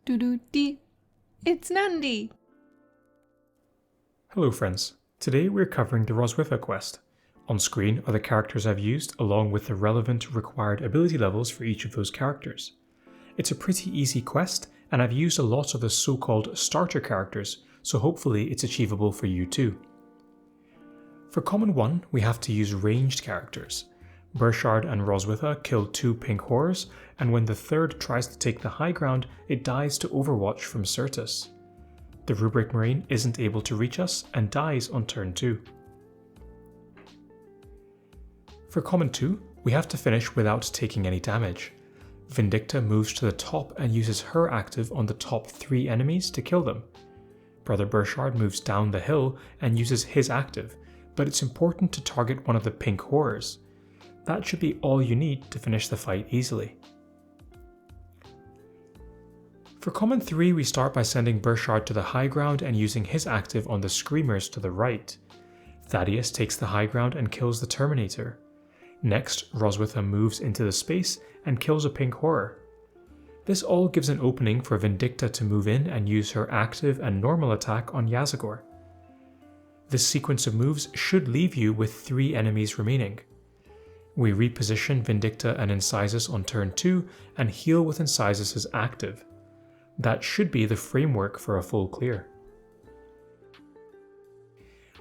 Doo-doo-dee. It's Nandi! Hello friends, today we're covering the Roswitha quest. On screen are the characters I've used along with the relevant required ability levels for each of those characters. It's a pretty easy quest and I've used a lot of the so-called starter characters, so hopefully it's achievable for you too. For Common 1 we have to use ranged characters. Burchard and Roswitha kill 2 pink horrors, and when the third tries to take the high ground, it dies to Overwatch from Certus. The Rubric Marine isn't able to reach us and dies on turn 2. For Common 2, we have to finish without taking any damage. Vindicta moves to the top and uses her active on the top 3 enemies to kill them. Brother Burchard moves down the hill and uses his active, but it's important to target one of the pink horrors. That should be all you need to finish the fight easily. For Common 3 we start by sending Burchard to the high ground and using his active on the Screamers to the right. Thaddeus takes the high ground and kills the Terminator. Next, Roswitha moves into the space and kills a pink horror. This all gives an opening for Vindicta to move in and use her active and normal attack on Yazagor. This sequence of moves should leave you with 3 enemies remaining. We reposition Vindicta and Incisus on turn 2 and heal with Incisus' active. That should be the framework for a full clear.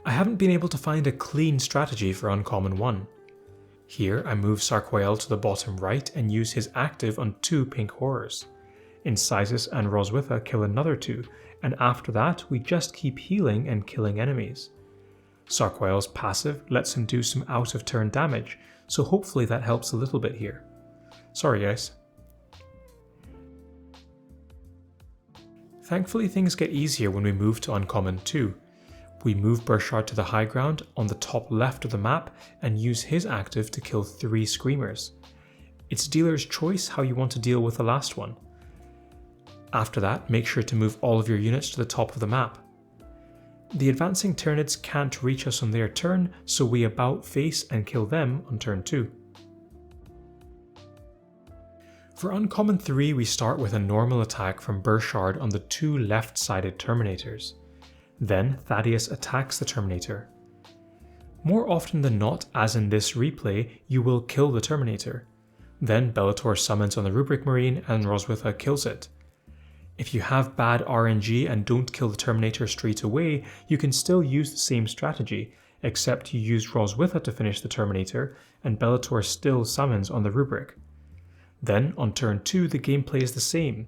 I haven't been able to find a clean strategy for Uncommon 1. Here I move Sarquael to the bottom right and use his active on 2 pink horrors. Incisus and Roswitha kill another 2, and after that we just keep healing and killing enemies. Sarquael's passive lets him do some out of turn damage, so hopefully that helps a little bit here. Sorry guys. Thankfully things get easier when we move to Uncommon 2. We move Burchard to the high ground on the top left of the map and use his active to kill 3 Screamers. It's dealer's choice how you want to deal with the last one. After that, make sure to move all of your units to the top of the map. The advancing Tyranids can't reach us on their turn, so we about face and kill them on turn 2. For Uncommon 3 we start with a normal attack from Burchard on the 2 left-sided Terminators. Then Thaddeus attacks the Terminator. More often than not, as in this replay, you will kill the Terminator. Then Bellator summons on the Rubric Marine and Roswitha kills it. If you have bad RNG and don't kill the Terminator straight away, you can still use the same strategy, except you used Roswitha to finish the Terminator and Bellator still summons on the Rubric. Then on turn 2 the gameplay is the same.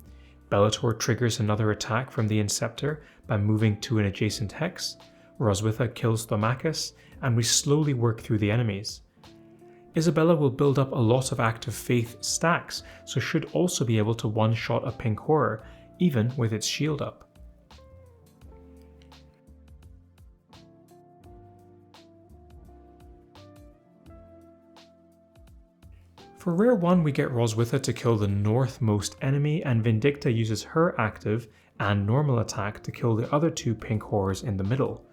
Bellator triggers another attack from the Inceptor by moving to an adjacent hex, Roswitha kills Thomachus, and we slowly work through the enemies. Isabella will build up a lot of active faith stacks, so should also be able to one-shot a pink horror, even with its shield up. For Rare 1 we get Roswitha to kill the northmost enemy and Vindicta uses her active and normal attack to kill the other 2 pink horrors in the middle.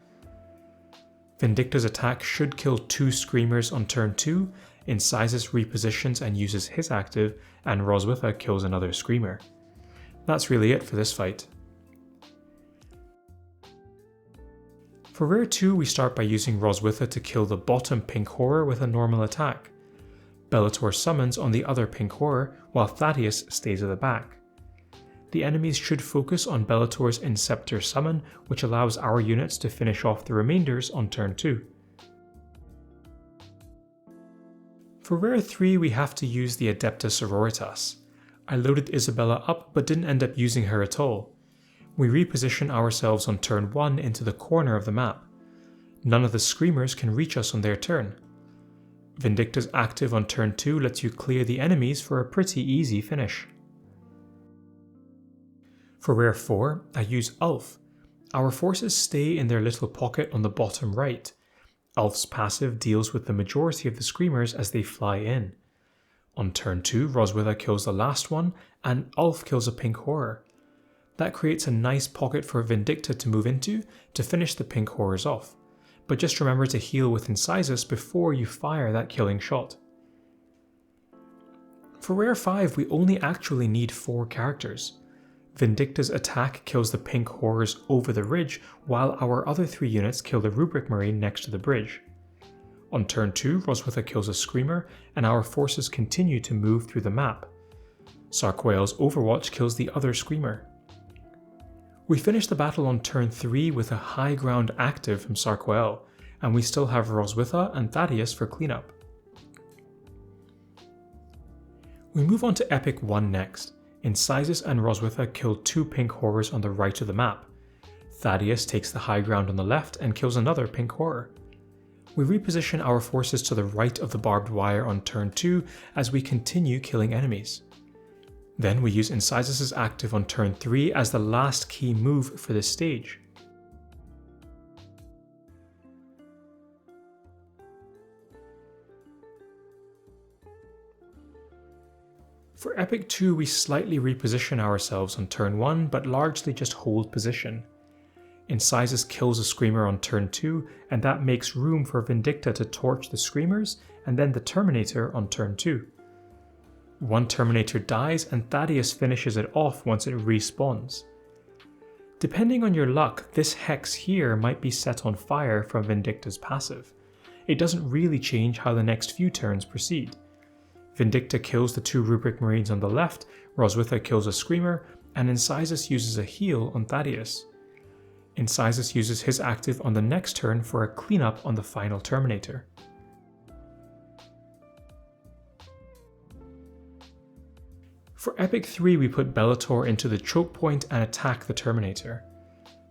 Vindicta's attack should kill 2 Screamers on turn 2, Incisus repositions and uses his active, and Roswitha kills another Screamer. That's really it for this fight. For Rare 2 we start by using Roswitha to kill the bottom pink horror with a normal attack. Bellator summons on the other pink horror while Thaddeus stays at the back. The enemies should focus on Bellator's Inceptor summon, which allows our units to finish off the remainders on turn 2. For Rare 3 we have to use the Adepta Sororitas. I loaded Isabella up but didn't end up using her at all. We reposition ourselves on turn 1 into the corner of the map. None of the Screamers can reach us on their turn. Vindicta's active on turn 2 lets you clear the enemies for a pretty easy finish. For Rare 4, I use Ulf. Our forces stay in their little pocket on the bottom right. Ulf's passive deals with the majority of the Screamers as they fly in. On turn 2, Roswitha kills the last one, and Ulf kills a pink horror. That creates a nice pocket for Vindicta to move into to finish the pink horrors off. But just remember to heal with Incisus before you fire that killing shot. For Rare 5 we only actually need 4 characters. Vindicta's attack kills the pink horrors over the ridge, while our other 3 units kill the rubric marine next to the bridge. On turn 2, Roswitha kills a screamer, and our forces continue to move through the map. Sarquail's overwatch kills the other screamer. We finish the battle on turn 3 with a high ground active from Sarquail, and we still have Roswitha and Thaddeus for cleanup. We move on to Epic 1 next. Incissus and Roswitha kill 2 pink horrors on the right of the map. Thaddeus takes the high ground on the left and kills another pink horror. We reposition our forces to the right of the barbed wire on turn 2 as we continue killing enemies. Then we use Incissus's active on turn 3 as the last key move for this stage. For Epic 2 we slightly reposition ourselves on turn 1 but largely just hold position. Incissus kills a screamer on turn 2 and that makes room for Vindicta to torch the screamers and then the Terminator on turn 2. One Terminator dies and Thaddeus finishes it off once it respawns. Depending on your luck, this hex here might be set on fire from Vindicta's passive. It doesn't really change how the next few turns proceed. Vindicta kills the 2 rubric marines on the left, Roswitha kills a screamer, and Incissus uses a heal on Thaddeus. Incissus uses his active on the next turn for a cleanup on the final Terminator. For Epic 3 we put Bellator into the choke point and attack the Terminator.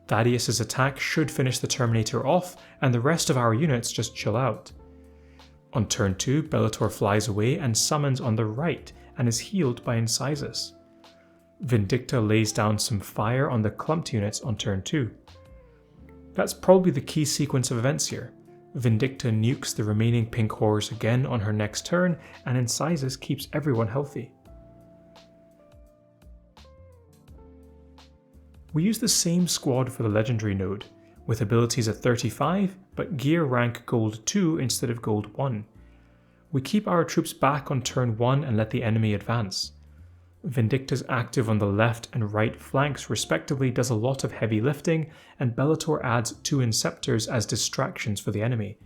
Thaddeus's attack should finish the Terminator off and the rest of our units just chill out. On turn 2, Bellator flies away and summons on the right and is healed by Incissus. Vindicta lays down some fire on the clumped units on turn 2. That's probably the key sequence of events here. Vindicta nukes the remaining pink horrors again on her next turn and Incissus keeps everyone healthy. We use the same squad for the legendary node, with abilities at 35, but gear rank gold 2 instead of gold 1. We keep our troops back on turn 1 and let the enemy advance. Vindicta's active on the left and right flanks respectively does a lot of heavy lifting, and Bellator adds 2 Inceptors as distractions for the enemy.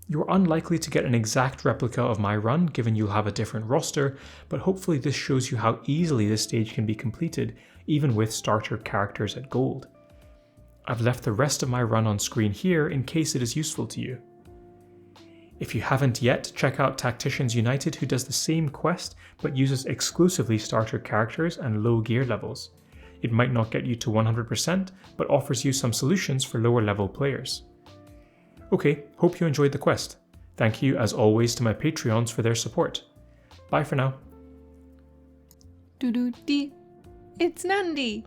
You're unlikely to get an exact replica of my run given you'll have a different roster, but hopefully this shows you how easily this stage can be completed, even with starter characters at gold. I've left the rest of my run on screen here in case it is useful to you. If you haven't yet, check out Tacticians United, who does the same quest but uses exclusively starter characters and low gear levels. It might not get you to 100%, but offers you some solutions for lower level players. Okay, hope you enjoyed the quest. Thank you as always to my Patreons for their support. Bye for now. Doo-doo-dee. It's Nandi.